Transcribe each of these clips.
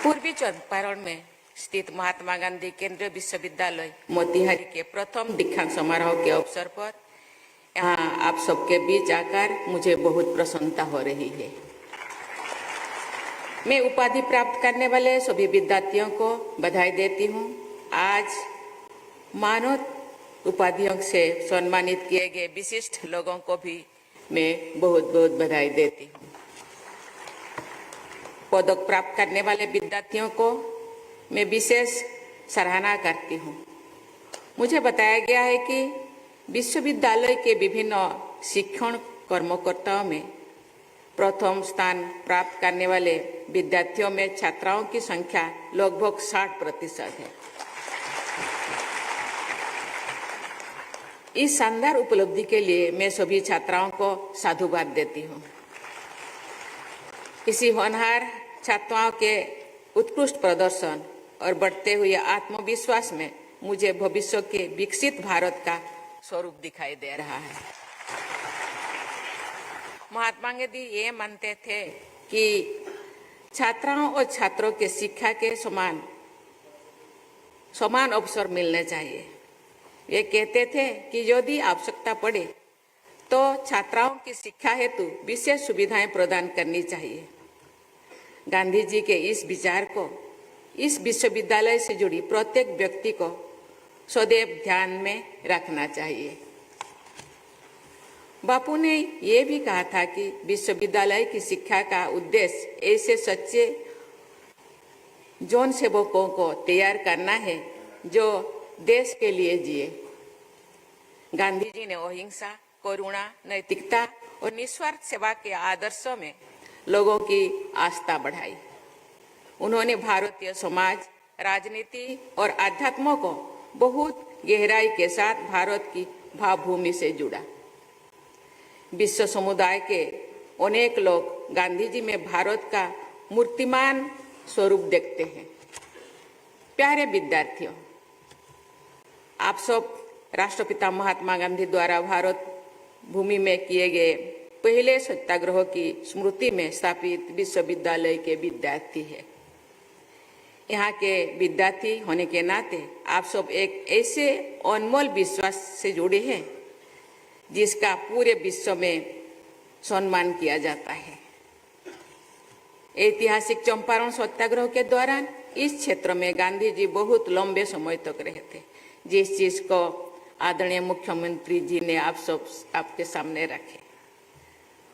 पूर्वी चंपारण में स्थित महात्मा गांधी केंद्रीय विश्वविद्यालय मोतिहारी के प्रथम दीक्षांत समारोह के अवसर पर यहाँ आप सबके बीच आकर मुझे बहुत प्रसन्नता हो रही है। मैं उपाधि प्राप्त करने वाले सभी विद्यार्थियों को बधाई देती हूँ। आज मानद उपाधियों से सम्मानित किए गए विशिष्ट लोगों को भी मैं बहुत बहुत बधाई देती हूँ। पदक प्राप्त करने वाले विद्यार्थियों को मैं विशेष सराहना करती हूँ। मुझे बताया गया है कि विश्वविद्यालय के विभिन्न शिक्षण कर्मकर्ताओं में प्रथम स्थान प्राप्त करने वाले विद्यार्थियों में छात्राओं की संख्या लगभग 60% है। इस शानदार उपलब्धि के लिए मैं सभी छात्राओं को साधुवाद देती हूँ। इसी होनहार छात्राओं के उत्कृष्ट प्रदर्शन और बढ़ते हुए आत्मविश्वास में मुझे भविष्य के विकसित भारत का स्वरूप दिखाई दे रहा है। महात्मा गांधी ये मानते थे कि छात्राओं और छात्रों के शिक्षा के समान अवसर मिलने चाहिए। वे कहते थे कि यदि आवश्यकता पड़े तो छात्राओं की शिक्षा हेतु विशेष सुविधाएं प्रदान करनी चाहिए। गांधी जी के इस विचार को इस विश्वविद्यालय से जुड़ी प्रत्येक व्यक्ति को सदैव ध्यान में रखना चाहिए। बापू ने यह भी कहा था कि विश्वविद्यालय की शिक्षा का उद्देश्य ऐसे सच्चे जौन सेवकों को तैयार करना है जो देश के लिए जिए। गांधी जी ने अहिंसा, करुणा, नैतिकता और निस्वार्थ सेवा के आदर्शों में लोगों की आस्था बढ़ाई। उन्होंने भारतीय समाज, राजनीति और अध्यात्म को बहुत गहराई के साथ भारत की भावभूमि से जुड़ा। विश्व समुदाय के अनेक लोग गांधी जी में भारत का मूर्तिमान स्वरूप देखते हैं। प्यारे विद्यार्थियों, आप सब राष्ट्रपिता महात्मा गांधी द्वारा भारत भूमि में किए गए पहले सत्याग्रह की स्मृति में स्थापित विश्वविद्यालय के विद्यार्थी हैं। यहाँ के विद्यार्थी होने के नाते आप सब एक ऐसे अनमोल विश्वास से जुड़े हैं जिसका पूरे विश्व में सम्मान किया जाता है। ऐतिहासिक चंपारण सत्याग्रह के दौरान इस क्षेत्र में गांधी जी बहुत लंबे समय तक रहे थे, जिस चीज को आदरणीय मुख्यमंत्री जी ने आप सब आपके सामने रखे।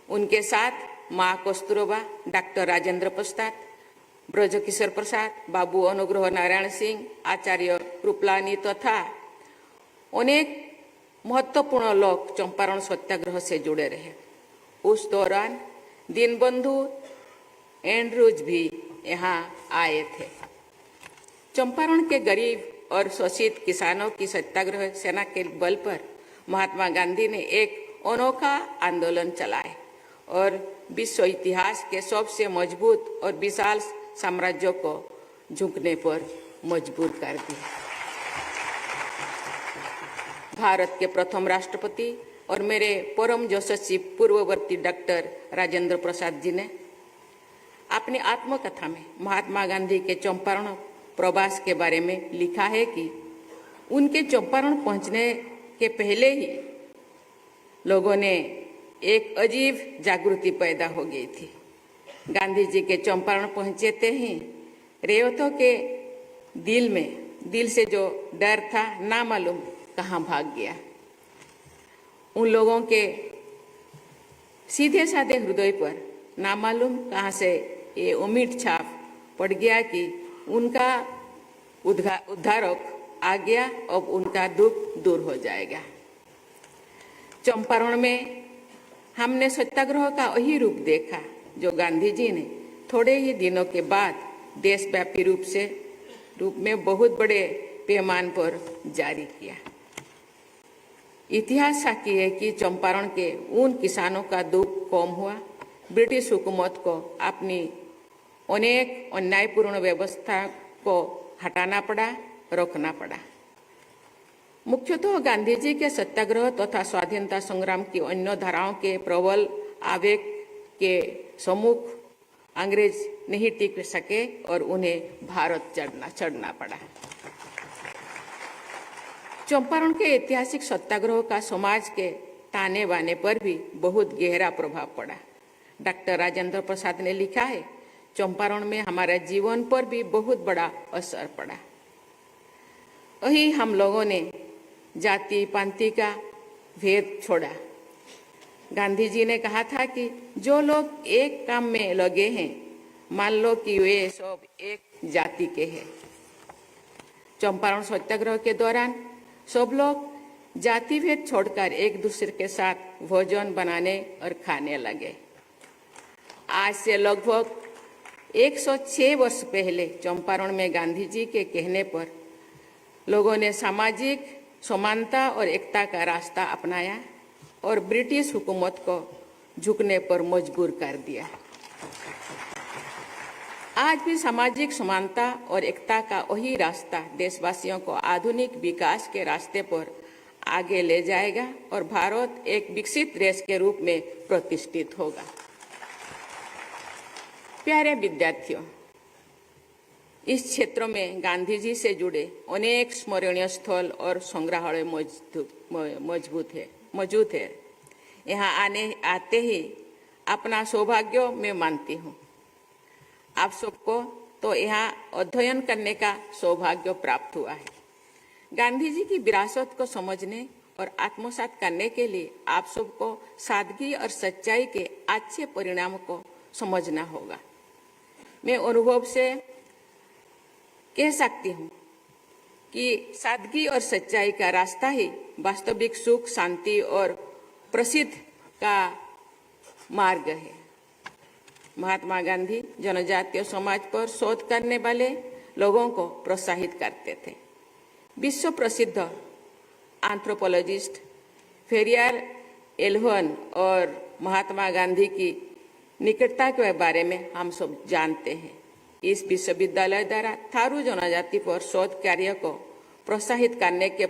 उनके साथ माँ कस्तूरबा, डॉक्टर राजेंद्र प्रसाद, ब्रजकिशोर प्रसाद, बाबू अनुग्रह नारायण सिंह, आचार्य कृपलानी तथा अनेक महत्वपूर्ण लोग चंपारण सत्याग्रह से जुड़े रहे। उस दौरान दीनबंधु एंड्रूज भी यहाँ आए थे। चंपारण के गरीब और शोषित किसानों की सत्याग्रह सेना के बल पर महात्मा गांधी ने एक अनोखा आंदोलन चलाए और विश्व इतिहास के सबसे मजबूत और विशाल साम्राज्य को झुकने पर मजबूर कर दिया। भारत के प्रथम राष्ट्रपति और मेरे परम यशस्वी पूर्ववर्ती डॉक्टर राजेंद्र प्रसाद जी ने अपनी आत्मकथा में महात्मा गांधी के चंपारण प्रवास के बारे में लिखा है कि उनके चंपारण पहुंचने के पहले ही लोगों ने एक अजीब जागृति पैदा हो गई थी। गांधी जी के चंपारण पहुंचते ही रेवतों के दिल से जो डर था ना मालूम कहाँ भाग गया। उन लोगों के सीधे साधे हृदय पर ना मालूम कहाँ से ये उम्मीद छाप पड़ गया कि उनका उद्धारक आ गया, अब उनका दुख दूर हो जाएगा। चंपारण में हमने सत्याग्रह का वही रूप देखा जो गांधी जी ने थोड़े ही दिनों के बाद देशव्यापी रूप में बहुत बड़े पैमाने पर जारी किया। इतिहास साक्षी है कि चंपारण के उन किसानों का दुख कम हुआ। ब्रिटिश हुकूमत को अपनी अनेक अन्यायपूर्ण व्यवस्था को हटाना पड़ा, रोकना पड़ा। मुख्यतः गांधी जी के सत्याग्रह तथा स्वाधीनता संग्राम की अन्य धाराओं के प्रबल आवेग के सम्मुख अंग्रेज नहीं टिक सके और उन्हें भारत चढ़ना पड़ा। चंपारण के ऐतिहासिक सत्याग्रह का समाज के ताने बाने पर भी बहुत गहरा प्रभाव पड़ा। डॉक्टर राजेंद्र प्रसाद ने लिखा है, चंपारण में हमारे जीवन पर भी बहुत बड़ा असर पड़ा। वही हम लोगों ने जाति पांति का भेद छोड़ा। गांधी जी ने कहा था कि जो लोग एक काम में लगे हैं, मान लो कि वे सब एक जाति के हैं। चंपारण सत्याग्रह के दौरान सब लोग जाति भेद छोड़कर एक दूसरे के साथ भोजन बनाने और खाने लगे। आज से लगभग 106 वर्ष पहले चंपारण में गांधी जी के कहने पर लोगों ने सामाजिक समानता और एकता का रास्ता अपनाया और ब्रिटिश हुकूमत को झुकने पर मजबूर कर दिया। आज भी सामाजिक समानता और एकता का वही रास्ता देशवासियों को आधुनिक विकास के रास्ते पर आगे ले जाएगा और भारत एक विकसित देश के रूप में प्रतिष्ठित होगा। प्यारे विद्यार्थियों, इस क्षेत्र में गांधी जी से जुड़े अनेक स्मरणीय स्थल और संग्रहालय मौजूद है। यहाँ आते ही अपना सौभाग्य मैं मानती हूँ। आप सबको तो यहाँ अध्ययन करने का सौभाग्य प्राप्त हुआ है। गांधी जी की विरासत को समझने और आत्मसात करने के लिए आप सबको सादगी और सच्चाई के अच्छे परिणाम को समझना होगा। मैं अनुभव से कह सकती हूँ कि सादगी और सच्चाई का रास्ता ही वास्तविक सुख, शांति और प्रसिद्ध का मार्ग है। महात्मा गांधी जनजातीय समाज पर शोध करने वाले लोगों को प्रोत्साहित करते थे। विश्व प्रसिद्ध एंथ्रोपोलॉजिस्ट फेरियर एल्वन और महात्मा गांधी की निकटता के बारे में हम सब जानते हैं। इस विश्वविद्यालय द्वारा थारू जनजाति पर शोध कार्य को प्रोत्साहित करने के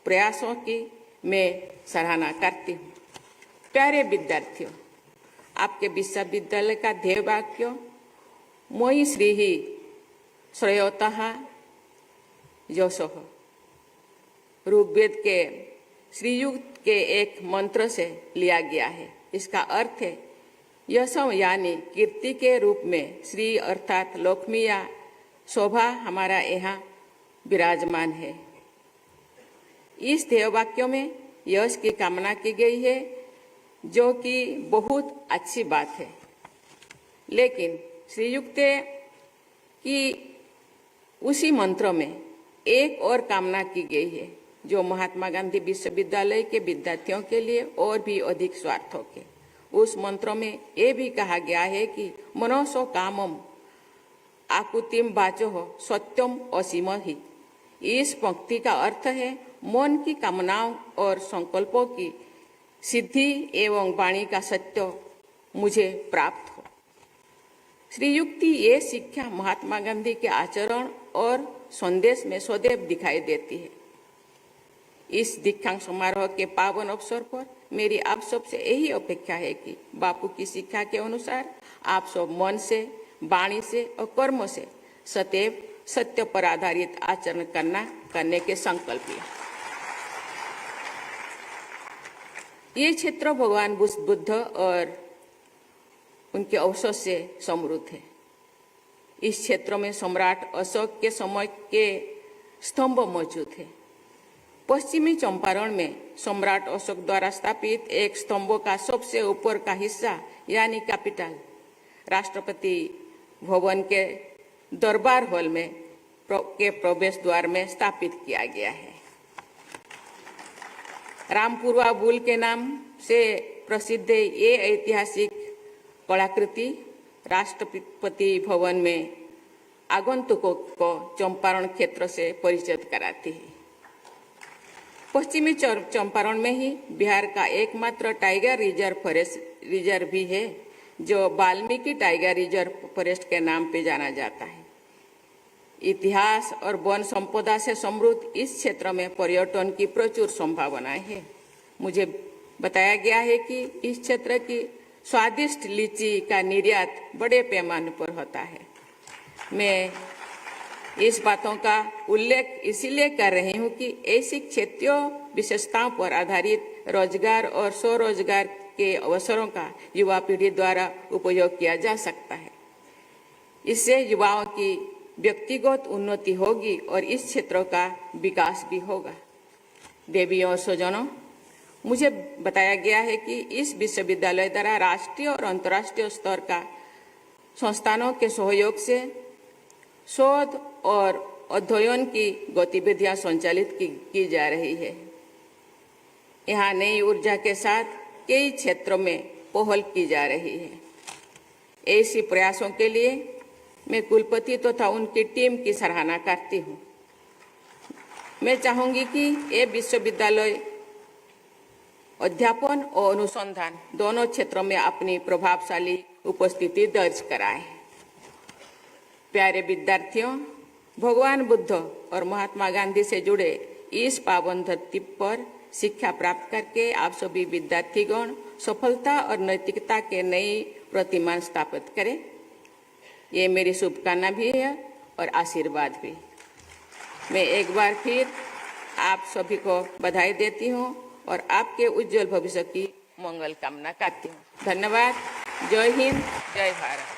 प्रयासों की मैं सराहना करती हूँ। प्यारे विद्यार्थियों, आपके विश्वविद्यालय का ध्येय वाक्य मोई श्रीहि श्रेयोतः यशः ऋग्वेद के श्रीयुक्त के एक मंत्र से लिया गया है। इसका अर्थ है यश यानी कीर्ति के रूप में श्री अर्थात लक्ष्मी या शोभा हमारा यहाँ विराजमान है। इस ध्येय वाक्य में यश की कामना की गई है, जो कि बहुत अच्छी बात है। लेकिन श्रीयुक्त की उसी मंत्र में एक और कामना की गई है, जो महात्मा गांधी विश्वविद्यालय के विद्यार्थियों के लिए और भी अधिक स्वार्थक है। उस मंत्र में ये भी कहा गया है कि मनोसो कामम आकुतिम वाचो सत्यम असीम ही। इस पंक्ति का अर्थ है मन की कामनाओं और संकल्पों की सिद्धि एवं वाणी का सत्य मुझे प्राप्त हो। श्रीयुक्ति ये शिक्षा महात्मा गांधी के आचरण और संदेश में सदैव दिखाई देती है। इस दीक्षांत समारोह के पावन अवसर पर मेरी आप सबसे यही अपेक्षा है कि बापू की शिक्षा के अनुसार आप सब मन से, वाणी से और कर्म से सदैव सत्य पर आधारित आचरण करने के संकल्प लें। ये क्षेत्र भगवान बुद्ध और उनके अवसर से समृद्ध है। इस क्षेत्र में सम्राट अशोक के समय के स्तंभ मौजूद है। पश्चिमी चंपारण में सम्राट अशोक द्वारा स्थापित एक स्तंभों का सबसे ऊपर का हिस्सा यानी कैपिटल राष्ट्रपति भवन के दरबार हॉल में के प्रवेश द्वार में स्थापित किया गया है। रामपुरवा बुल के नाम से प्रसिद्ध ये ऐतिहासिक कलाकृति राष्ट्रपति भवन में आगंतुकों को चंपारण क्षेत्र से परिचित कराती है। पश्चिमी चंपारण में ही बिहार का एकमात्र टाइगर रिजर्व भी है, जो वाल्मीकि टाइगर रिजर्व फॉरेस्ट के नाम पे जाना जाता है। इतिहास और वन संपदा से समृद्ध इस क्षेत्र में पर्यटन की प्रचुर संभावनाएं है। मुझे बताया गया है कि इस क्षेत्र की स्वादिष्ट लीची का निर्यात बड़े पैमाने पर होता है। मैं इस बातों का उल्लेख इसलिए कर रही हूँ कि ऐसी क्षेत्रीय विशेषताओं पर आधारित रोजगार और स्वरोजगार के अवसरों का युवा पीढ़ी द्वारा उपयोग किया जा सकता है। इससे युवाओं की व्यक्तिगत उन्नति होगी और इस क्षेत्रों का विकास भी होगा। देवियों और स्वजनों, मुझे बताया गया है कि इस विश्वविद्यालय द्वारा राष्ट्रीय और अंतर्राष्ट्रीय स्तर का संस्थानों के सहयोग से शोध और अध्ययन की गतिविधियां संचालित की जा रही है। यहाँ नई ऊर्जा के साथ कई क्षेत्रों में पहल की जा रही है। ऐसे प्रयासों के लिए मैं कुलपति तथा उनकी टीम की सराहना करती हूँ। मैं चाहूंगी कि ये विश्वविद्यालय अध्यापन और अनुसंधान दोनों क्षेत्रों में अपनी प्रभावशाली उपस्थिति दर्ज कराए। प्यारे विद्यार्थियों, भगवान बुद्ध और महात्मा गांधी से जुड़े इस पावन धरती पर शिक्षा प्राप्त करके आप सभी विद्यार्थीगण सफलता और नैतिकता के नई प्रतिमान स्थापित करें। ये मेरी शुभकामना भी है और आशीर्वाद भी। मैं एक बार फिर आप सभी को बधाई देती हूँ और आपके उज्जवल भविष्य की मंगल कामना करती हूँ। धन्यवाद। जय हिंद, जय भारत।